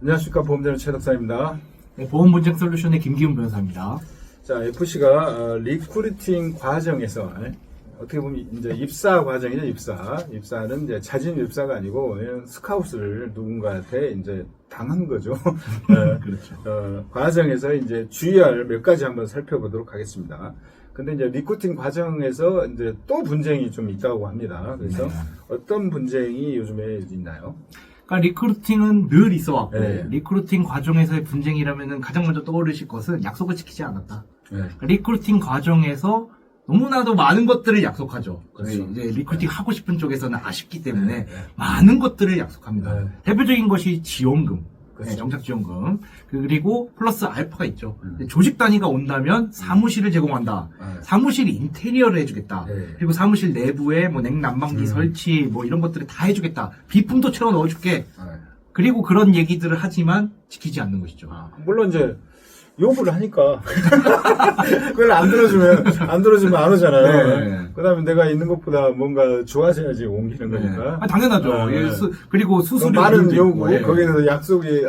안녕하십니까. 보험자료 최덕사입니다. 네, 보험분쟁 솔루션의 김기훈 변호사입니다. 자, FC가 리크루팅 과정에서 어떻게 보면 이제 입사 과정이죠. 입사는 이제 자진 입사가 아니고 스카웃을 누군가한테 이제 당한 거죠. 그렇죠. 과정에서 이제 주의할 몇 가지 한번 살펴보도록 하겠습니다. 근데 이제 리크루팅 과정에서 이제 또 분쟁이 좀 있다고 합니다. 그래서 어떤 분쟁이 요즘에 있나요? 그러니까 리크루팅은 늘 있어 왔고, 네. 리크루팅 과정에서의 분쟁이라면 가장 먼저 떠오르실 것은 약속을 지키지 않았다. 네. 그러니까 리크루팅 과정에서 너무나도 많은 것들을 약속하죠. 그렇죠. 이제 리크루팅 하고 싶은 쪽에서는 아쉽기 때문에 네. 많은 것들을 약속합니다. 네. 대표적인 것이 지원금. 그렇죠. 네, 정착지원금. 그리고 플러스 알파가 있죠. 조직 단위가 온다면 사무실을 제공한다. 사무실 인테리어를 해주겠다. 네. 그리고 사무실 내부에 뭐 냉난방기 설치 뭐 이런 것들을 다 해주겠다. 비품도 채워 넣어줄게. 그리고 그런 얘기들을 하지만 지키지 않는 것이죠. 물론 이제 요구를 하니까 그걸 안 들어주면 안 오잖아요. 네. 그다음에 내가 있는 것보다 뭔가 좋아져야지 옮기는 거니까. 당연하죠. 네. 그리고 수수료 많은 요구 있고, 예. 거기에 대해서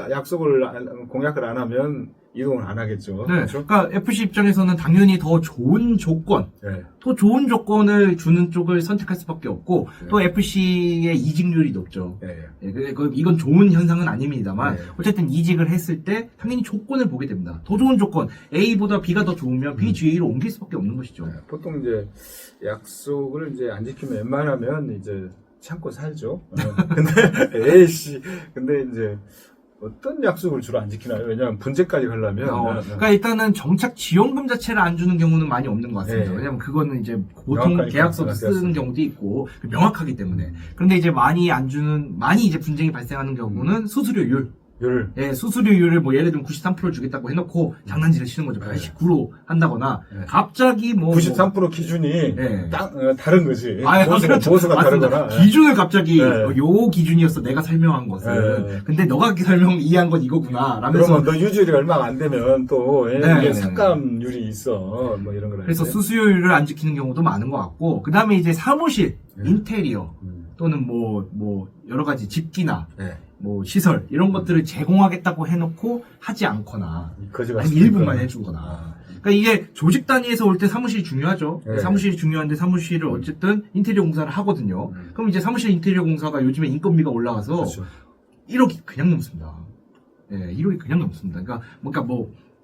약속을 공약을 안 하면 이동을 안 하겠죠. 네. 그렇죠? 그러니까 FC 입장에서는 당연히 더 좋은 조건, 네. 더 좋은 조건을 주는 쪽을 선택할 수밖에 없고, 네. 또 FC의 이직률이 높죠. 네. 이건 좋은 현상은 아닙니다만, 네. 어쨌든 이직을 했을 때 당연히 조건을 보게 됩니다. 더 좋은 조건, A보다 B가 더 좋으면 B, G로 옮길 수밖에 없는 것이죠. 네. 보통 이제 약속을 이제 안 지키면 웬만하면 이제 참고 살죠. 근데 에이씨, 근데 이제 어떤 약속을 주로 안 지키나요? 왜냐하면 분쟁까지 가려면. 그러니까 일단은 정착 지원금 자체를 안 주는 경우는 많이 없는 것 같습니다. 네. 왜냐하면 그거는 이제 보통 명확하니까. 계약서 쓰는 경우도 있고 명확하기 때문에. 그런데 이제 많이 이제 분쟁이 발생하는 경우는 수수료율. 예, 수수료율을 뭐 예를 들면 93% 주겠다고 해놓고 장난질을 치는 거죠. 89로 한다거나 갑자기 뭐 93% 기준이 네. 다른 거지. 그렇죠. 보수가 맞습니다. 다르거나. 기준을 갑자기 네. 요 기준이었어. 내가 설명한 것은. 네. 근데 너가 이해한 건 이거구나. 라면서 그러면 너 유지율이 얼마가 안 되면 또 네. 이게 삭감률이 있어. 뭐 이런 거라. 그래서 수수료율을 안 지키는 경우도 많은 것 같고, 그 다음에 이제 사무실, 인테리어, 또는 뭐, 여러 가지 집기나, 네. 뭐, 시설, 이런 것들을 제공하겠다고 해놓고 하지 않거나, 거지가 아니, 일부만 해주거나. 그러니까 이게 조직 단위에서 올 때 사무실이 중요하죠. 네. 사무실이 중요한데 사무실을 어쨌든 인테리어 공사를 하거든요. 그럼 이제 사무실 인테리어 공사가 요즘에 인건비가 올라가서 그렇죠. 1억이 그냥 넘습니다. 예, 1억이 그냥 넘습니다. 그러니까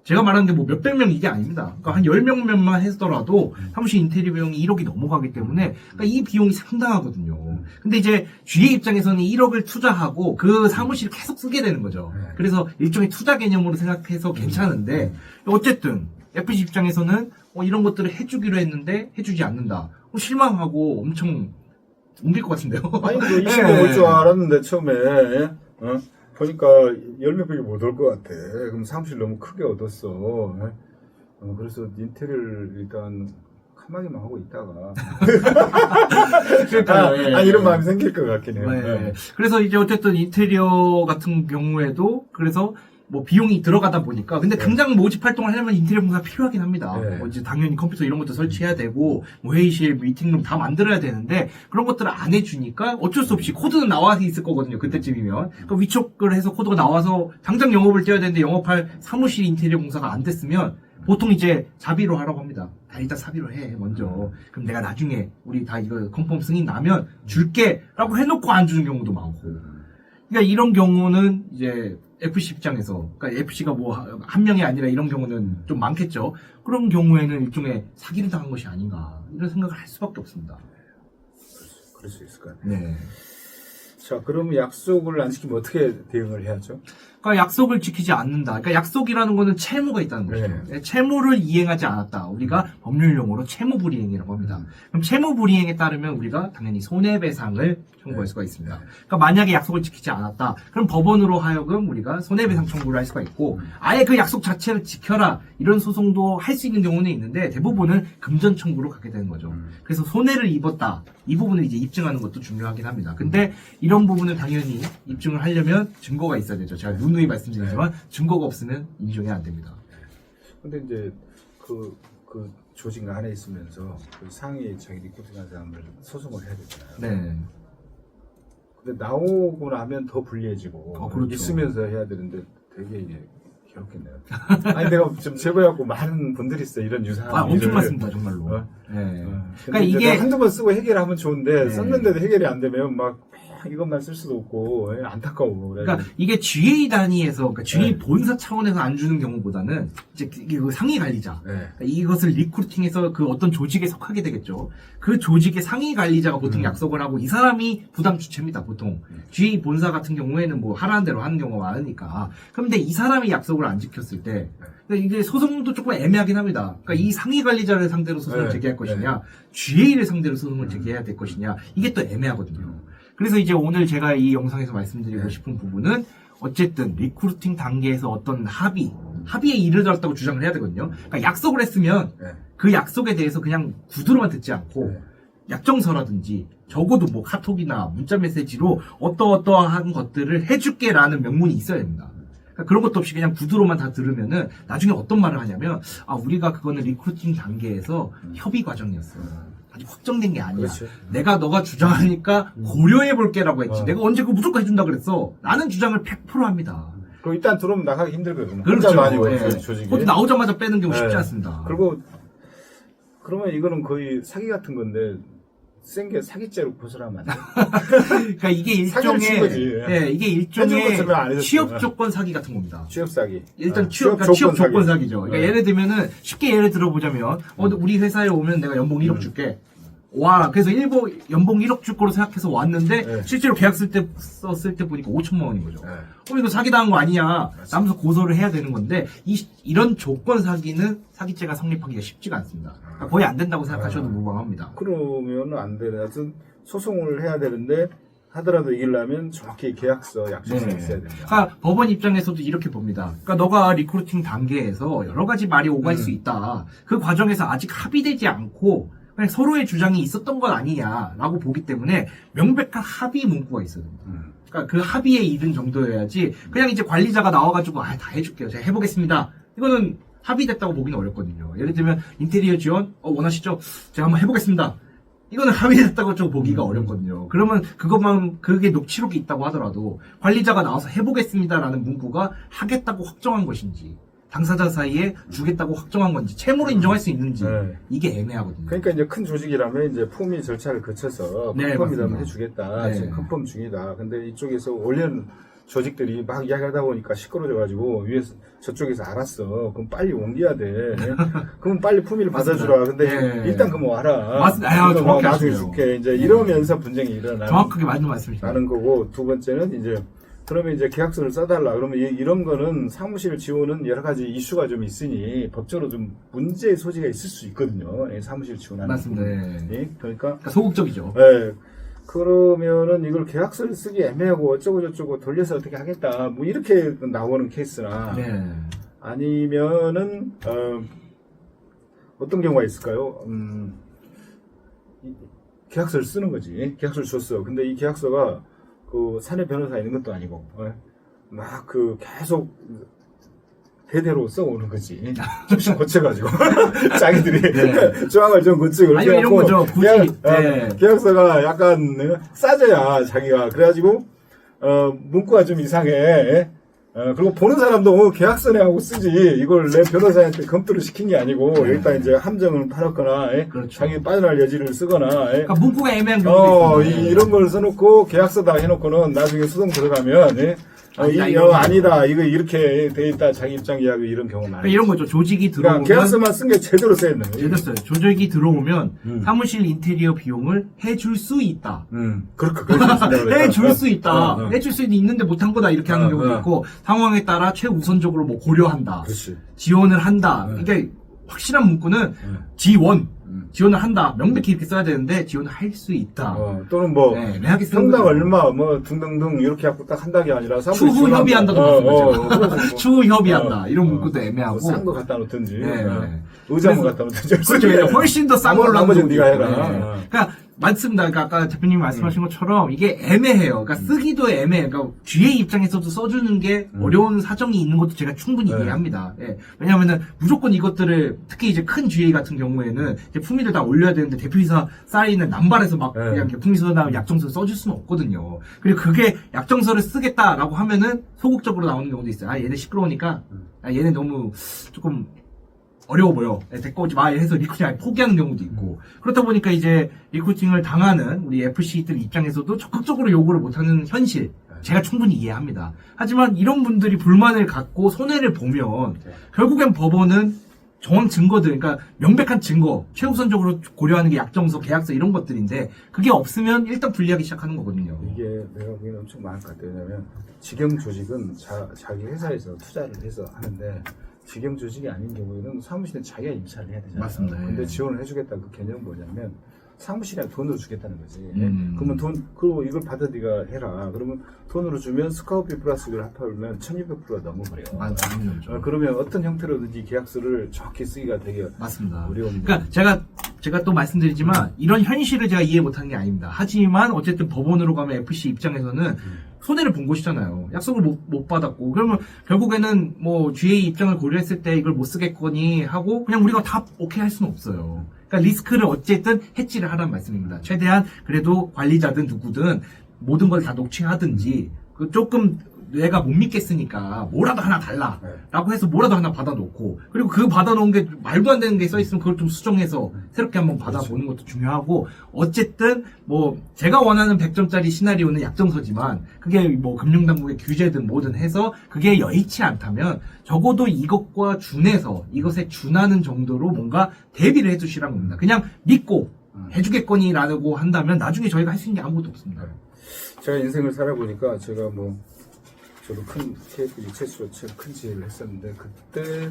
제가 말하는 게 뭐 몇백 명 이게 아닙니다. 그러니까 한 10명만 했더라도 사무실 인테리어 비용이 1억이 넘어가기 때문에 그러니까 이 비용이 상당하거든요. 근데 이제 GA 입장에서는 1억을 투자하고 그 사무실을 계속 쓰게 되는 거죠. 그래서 일종의 투자 개념으로 생각해서 괜찮은데 어쨌든 FC 입장에서는 이런 것들을 해주기로 했는데 해주지 않는다. 실망하고 엄청 옮길 것 같은데요. 아니, 뭐 20명 올 줄 알았는데, 처음에. 보니까 10명밖에 못 올 것 같아. 그럼 사무실 너무 크게 얻었어. 그래서 인테리어를 일단 카마기만 하고 있다가. 그러니까 이런 마음이 생길 것 같긴 해요. 네. 그래서 이제 어쨌든 인테리어 같은 경우에도 그래서 뭐 비용이 들어가다 보니까 근데 당장 모집 활동을 하려면 인테리어 공사가 필요하긴 합니다. 네. 뭐 이제 당연히 컴퓨터 이런 것도 설치해야 되고 뭐 회의실, 미팅룸 다 만들어야 되는데 그런 것들을 안 해주니까 어쩔 수 없이 코드는 나와 있을 거거든요. 그때쯤이면 그러니까 위촉을 해서 코드가 나와서 당장 영업을 뛰어야 되는데 영업할 사무실 인테리어 공사가 안 됐으면 보통 이제 자비로 하라고 합니다. 일단 사비로 해 먼저. 그럼 내가 나중에 우리 다 이거 컨펌 승인 나면 줄게라고 해놓고 안 주는 경우도 많고. 그러니까 이런 경우는 이제 FC 입장에서, 그러니까 FC가 뭐 한 명이 아니라 이런 경우는 좀 많겠죠. 그런 경우에는 일종의 사기를 당한 것이 아닌가 이런 생각을 할 수밖에 없습니다. 그럴 수 있을 것 같아요. 네. 자, 그러면 약속을 안 지키면 어떻게 대응을 해야죠? 그러니까 약속을 지키지 않는다. 그러니까 약속이라는 거는 채무가 있다는 거죠. 네. 채무를 이행하지 않았다. 우리가 법률 용어로 채무불이행이라고 합니다. 그럼 채무불이행에 따르면 우리가 당연히 손해배상을 청구할 수가 있습니다. 그러니까 만약에 약속을 지키지 않았다. 그럼 법원으로 하여금 우리가 손해배상 청구를 할 수가 있고 아예 그 약속 자체를 지켜라. 이런 소송도 할 수 있는 경우는 있는데 대부분은 금전 청구로 가게 되는 거죠. 그래서 손해를 입었다. 이 부분을 이제 입증하는 것도 중요하긴 합니다. 근데 이런 부분은 당연히 입증을 하려면 증거가 있어야 되죠. 제가 누누이 말씀드리지만 증거가 없으면 인정이 안 됩니다. 근데 이제 그 조직 안에 있으면서 그 상위 자기 리크루팅한 사람을 소송을 해야 되잖아요. 네. 근데 나오고 나면 더 불리해지고 그렇죠. 있으면서 해야 되는데 되게 이게 괴롭겠네요. 아니 내가 좀 제보해갖고 많은 분들이 있어 이런 유사한 엄청 일을. 많습니다 정말로. 근데 그러니까 이제 이게 한두 번 쓰고 해결하면 좋은데 네. 썼는데도 해결이 안 되면 막 이것만 쓸 수도 없고 안타까워. 그래. 그러니까 이게 GA 단위에서, 그러니까 GA 네. 본사 차원에서 안 주는 경우보다는 이제 그 상위 관리자, 네. 그러니까 이것을 리크루팅해서 그 어떤 조직에 속하게 되겠죠. 그 조직의 상위 관리자가 보통 약속을 하고 이 사람이 부담 주체입니다. 보통 GA 본사 같은 경우에는 뭐 하라는 대로 하는 경우가 많으니까. 그런데 이 사람이 약속을 안 지켰을 때, 그러니까 이게 소송도 조금 애매하긴 합니다. 그러니까 이 상위 관리자를 상대로 소송을 네. 제기할 것이냐, GA를 상대로 소송을 제기해야 될 것이냐, 이게 또 애매하거든요. 그래서 이제 오늘 제가 이 영상에서 말씀드리고 싶은 부분은 어쨌든 리크루팅 단계에서 어떤 합의에 이르렀다고 주장을 해야 되거든요. 그러니까 약속을 했으면 네. 그 약속에 대해서 그냥 구두로만 듣지 않고 네. 약정서라든지 적어도 뭐 카톡이나 문자 메시지로 어떠어떠한 것들을 해줄게라는 명문이 있어야 됩니다. 그러니까 그런 것도 없이 그냥 구두로만 다 들으면은 나중에 어떤 말을 하냐면 우리가 그거는 리크루팅 단계에서 협의 과정이었어. 아직 확정된 게 아니야. 그렇지. 너가 주장하니까 고려해 볼게라고 했지. 어. 내가 언제 그거 무조건 해준다 그랬어. 나는 주장을 100% 합니다. 그리고 일단 들어오면 나가기 힘들거든요. 그렇죠. 혼자 많이 오고 예. 조직이. 그것도 나오자마자 빼는 경우 쉽지 네. 않습니다. 그리고 그러면 이거는 거의 사기 같은 건데 센 게 사기죄로 고소하면 안 돼. 그러니까 이게 사기를 친 거지. 일종의 이게 해준 일종의 것처럼 안 해줬어요. 취업 조건 사기 같은 겁니다. 취업 사기. 일단 아, 취업 조건 사기죠. 그러니까 네. 예를 들면은 쉽게 예를 들어보자면 우리 회사에 오면 내가 연봉 1억 줄게. 와, 그래서 연봉 1억 줄 거로 생각해서 왔는데 네. 실제로 계약 썼을 때 보니까 5천만 원인 거죠. 네. 그럼 이거 사기당한 거 아니냐? 라면서 고소를 해야 되는 건데 이런 조건 사기는 사기죄가 성립하기가 쉽지가 않습니다. 그러니까 거의 안 된다고 생각하셔도 무방합니다. 그러면 안 되네. 하여튼 소송을 해야 되는데 하더라도 이기려면 정확히 계약서, 약속서가 있어야 된다. 그러니까 법원 입장에서도 이렇게 봅니다. 그러니까 너가 리크루팅 단계에서 여러 가지 말이 오갈 수 있다. 그 과정에서 아직 합의되지 않고 그냥 서로의 주장이 있었던 건 아니냐라고 보기 때문에 명백한 합의 문구가 있어야 됩니다. 그러니까 그 합의에 이른 정도여야지 그냥 이제 관리자가 나와가지고 다 해줄게요. 제가 해보겠습니다. 이거는 합의됐다고 보기는 어렵거든요. 예를 들면 인테리어 지원 원하시죠? 제가 한번 해보겠습니다. 이거는 합의됐다고 좀 보기가 어렵거든요. 그러면 그게 녹취록이 있다고 하더라도 관리자가 나와서 해보겠습니다라는 문구가 하겠다고 확정한 것인지 당사자 사이에 주겠다고 확정한 건지 채무로 인정할 수 있는지 네. 이게 애매하거든요. 그러니까 이제 큰 조직이라면 이제 품위 절차를 거쳐서 네, 컨펌이라면 맞습니다. 해주겠다. 네. 지금 컨펌 중이다. 근데 이쪽에서 원래는 조직들이 막 이야기하다 보니까 시끄러져가지고 위에서 저쪽에서 알았어. 그럼 빨리 옮겨야 돼. 그럼 빨리 품위를 받아주라. 근데 네. 일단 그럼 와라. 맞습니다. 그래서 정확히 나중에 하시네요. 줄게. 이제 이러면서 분쟁이 일어나는 정확하게 맞는 말씀이십니다. 나는 거고 두 번째는 이제 그러면 이제 계약서를 써달라. 그러면 이런 거는 사무실 지원은 여러 가지 이슈가 좀 있으니 법적으로 좀 문제의 소지가 있을 수 있거든요. 사무실 지원하는 맞습니다. 부분이. 그러니까 그러니까 소극적이죠. 네. 그러면은 이걸 계약서를 쓰기 애매하고 어쩌고 저쩌고 돌려서 어떻게 하겠다. 뭐 이렇게 나오는 케이스나 네. 아니면은 어떤 경우가 있을까요? 계약서를 쓰는 거지. 계약서를 줬어. 근데 이 계약서가 그 사내 변호사 있는 것도 아니고 막 그 계속 대대로 써오는 거지. 조금씩 고쳐가지고 자기들이 네. 조항을 좀 고치고 아니면 이런 거죠. 굳이 네. 계약서가 약간 싸져야 자기가 그래가지고 문구가 좀 이상해. 그리고 보는 사람도 계약서네 하고 쓰지. 이걸 내 변호사한테 검토를 시킨 게 아니고 일단 이제 함정을 팔았거나 그렇죠. 자기 빠져날 여지를 쓰거나 그러니까 문구가 애매한 경우도 있습니다. 이런 걸 써놓고 계약서다 해놓고는 나중에 소송 들어가면 아니다 이거 이렇게 돼 있다 자기 입장 이야기 이런 경우 많아요. 그러니까 이런 거죠. 조직이 들어오면 그러니까 계약서만 쓴 게 제대로 써야 되는 거예요. 됐어요. 조직이 들어오면 사무실 인테리어 비용을 해줄 수 있다. 해줄 수 있다. 해줄 수 있는데 못한 거다 이렇게 하는 경우도 있고 상황에 따라 최우선적으로 뭐 고려한다. 그렇지. 지원을 한다. 그러니까 확실한 문구는 지원을 한다. 명백히 이렇게 써야 되는데 지원을 할 수 있다. 또는 뭐 애매하게 쓰는 평당 거죠. 얼마 뭐 등등등 이렇게 하고 딱 한다는 게 아니라 추후 협의한다도 말씀하죠. 추후 협의한다. 이런 뭐 문구도 애매하고. 싼 거 갖다 놓든지 네. 의자만 갖다 놓든지 그렇죠. 훨씬 더 싼 걸로 나머지는 하는 네가 경우도 해라. 있고. 네. 그러니까 맞습니다. 그러니까 아까 대표님이 말씀하신 것처럼 이게 애매해요. 그러니까 쓰기도 애매해요. 그러니까 GA 입장에서도 써주는 게 어려운 사정이 있는 것도 제가 충분히 네. 이해합니다. 예. 왜냐하면은 무조건 이것들을 특히 이제 큰 GA 같은 경우에는 이제 품위를 다 올려야 되는데 대표이사 사인은 남발해서 막 네. 그냥 품위서나 약정서를 써줄 수는 없거든요. 그리고 그게 약정서를 쓰겠다라고 하면은 소극적으로 나오는 경우도 있어요. 아 얘네 시끄러우니까 아 얘네 너무 조금 어려워 보여. 데리고 오지 마. 해서 리크루팅 아예 포기하는 경우도 있고. 그렇다 보니까 이제 리크루팅을 당하는 우리 FC들 입장에서도 적극적으로 요구를 못하는 현실. 제가 충분히 이해합니다. 하지만 이런 분들이 불만을 갖고 손해를 보면 결국엔 법원은 정황 증거들, 그러니까 명백한 증거, 최우선적으로 고려하는 게 약정서, 계약서 이런 것들인데 그게 없으면 일단 불리하기 시작하는 거거든요. 이게 내가 보기에는 엄청 많을 것 같아요. 왜냐면 직영 조직은 자기 회사에서 투자를 해서 하는데 직영 조직이 아닌 경우에는 사무실에 자기가 임차를 해야 되잖아요. 맞습니다. 근데 예. 지원을 해주겠다는 그 개념은 뭐냐면 사무실에 돈으로 주겠다는 거지. 그러면 그리고 이걸 받아 네가 해라. 그러면 돈으로 주면 스카우피 플러스 이걸 합하면 1200%가 넘어버려요. 맞습니다. 그러면 어떤 형태로든지 계약서를 정확히 쓰기가 되게 맞습니다. 어려운. 그러니까 제가 또 말씀드리지만 이런 현실을 제가 이해 못하는 게 아닙니다. 하지만 어쨌든 법원으로 가면 FC 입장에서는 손해를 본 것이잖아요. 약속을 못 받았고 그러면 결국에는 뭐 GA 입장을 고려했을 때 이걸 못 쓰겠거니 하고 그냥 우리가 다 오케이 할 수는 없어요. 그러니까 리스크를 어쨌든 해지를 하라는 말씀입니다. 최대한 그래도 관리자든 누구든 모든 걸 다 녹취하든지 그 조금 내가 못 믿겠으니까 뭐라도 하나 달라라고 해서 뭐라도 하나 받아놓고 그리고 그 받아놓은 게 말도 안 되는 게 써있으면 그걸 좀 수정해서 새롭게 한번 받아보는 것도 중요하고 어쨌든 뭐 제가 원하는 100점짜리 시나리오는 약정서지만 그게 뭐 금융당국의 규제든 뭐든 해서 그게 여의치 않다면 적어도 이것과 준해서 이것에 준하는 정도로 뭔가 대비를 해주시라는 겁니다. 그냥 믿고 해주겠거니라고 한다면 나중에 저희가 할 수 있는 게 아무것도 없습니다. 제가 인생을 살아보니까 제가 뭐 저도 큰 KFG 최초 큰 지혜를 했었는데 그때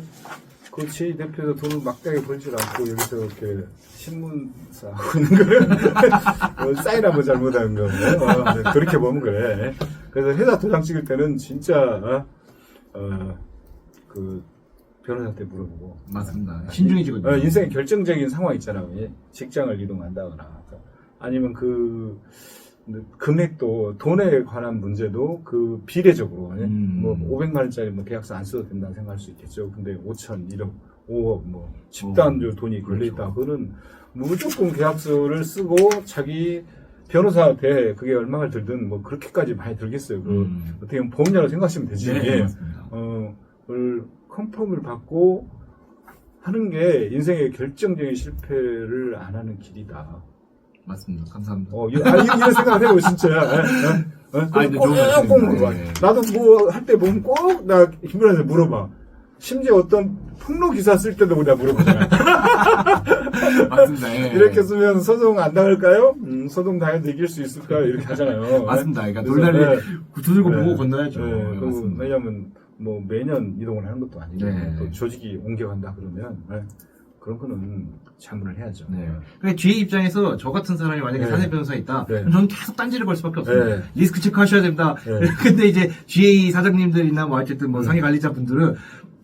그 지혜 대표에서 돈을 막대하게 벌질 않고 여기서 이렇게 신문사 하고 있는 거예요. 사인 한번 잘못하는 거. 그렇게 보면 그래. 그래서 회사 도장 찍을 때는 진짜 그 변호사한테 물어보고. 맞습니다. 신중해지거든요. 인생의 결정적인 상황 있잖아요. 직장을 이동한다거나 아니면 그 금액도 돈에 관한 문제도 그 비례적으로 뭐 500만 원짜리 뭐 계약서 안 써도 된다고 생각할 수 있겠죠. 근데 5천, 1억, 5억 뭐 집단적으로 돈이 걸려있다. 그거는 무조건 계약서를 쓰고 자기 변호사한테 그게 얼마를 들든 뭐 그렇게까지 많이 들겠어요. 그 어떻게 보면 보험료라고 생각하시면 되지. 네, 맞습니다. 그걸 컨펌을 받고 하는 게 인생의 결정적인 실패를 안 하는 길이다. 맞습니다. 감사합니다. 이런 생각을 해요, 진짜. 근데 좋은 말씀입니다. 꼭 물어봐. 예. 나도 뭐 할 때 보면 꼭 나 김문환한테 물어봐. 심지어 어떤 폭로 기사 쓸 때도 내가 물어보잖아. 맞습니다. 예. 이렇게 쓰면 소송 안 나갈까요? 소송 당해도 이길 수 있을까요? 이렇게 하잖아요. 맞습니다. 그러니까 그래서, 놀라리 두들고 네. 보고 건너야죠. 네, 네, 맞습니다. 왜냐면 뭐 매년 이동을 하는 것도 아니고 네. 또 조직이 옮겨간다 그러면 그런 거는 자문을 해야죠. 네. 그러니까 GA 입장에서 저 같은 사람이 만약에 네. 사내 변호사에 있다, 네. 그럼 저는 계속 딴지를 걸 수밖에 없습니다. 네. 리스크 체크하셔야 됩니다. 네. 근데 이제 GA 사장님들이나 뭐 어쨌든 뭐 상해 관리자분들은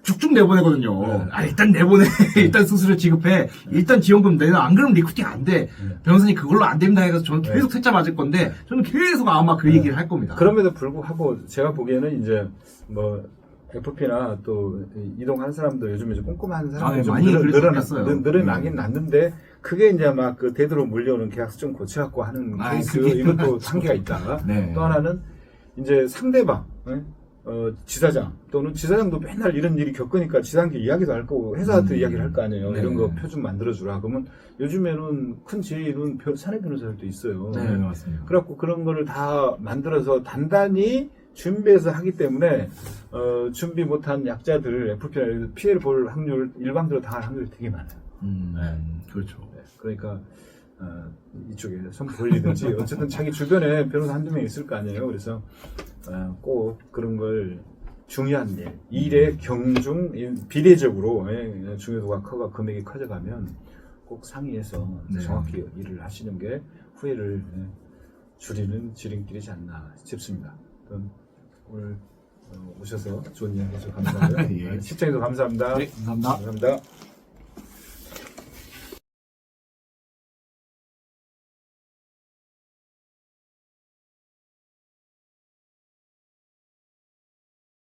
쭉쭉 내보내거든요. 네. 일단 내보내. 일단 수수료 지급해. 일단 지원금 내놔. 안 그러면 리크루팅 안 돼. 변호사님 그걸로 안 됩니다 해서 저는 계속 퇴짜 맞을 건데 저는 계속 아마 그 얘기를 할 겁니다. 그럼에도 불구하고 제가 보기에는 이제 뭐 FP나 또 이동하는 사람도 요즘에 좀 꼼꼼한 사람들이 좀 많이 늘어났어요. 늘어나긴 났는데 그게 이제 막 그 대대로 물려오는 계약서 좀 고쳐갖고 하는 케이스 이것도 한계가 있다. 네. 또 하나는 이제 상대방 지사장 또는 지사장도 맨날 이런 일이 겪으니까 지사장께 이야기도 할 거고 회사한테 이야기를 할 거 아니에요. 네. 이런 거 표 좀 만들어주라. 그러면 요즘에는 큰 지혜는 사내 변호사들도 있어요. 네, 맞습니다. 그래갖고 그런 거를 다 만들어서 단단히 준비해서 하기 때문에 준비 못한 약자들 FP나 피해를 볼 확률 일방적으로 당할 확률이 되게 많아요. 그렇죠. 네, 그러니까 이쪽에 손 벌리든지 어쨌든 자기 주변에 변호사 한두 명 있을 거 아니에요. 그래서 꼭 그런 걸 중요한 일의 경중 비례적으로 중요도가 커가 금액이 커져가면 꼭 상의해서 네. 정확히 일을 하시는 게 후회를 줄이는 지름길이지 않나 싶습니다. 오늘 오셔서 좋은 이야기 해주셔서 감사하고요. 예. 시청해주셔서 감사합니다. 네, 감사합니다. 감사합니다.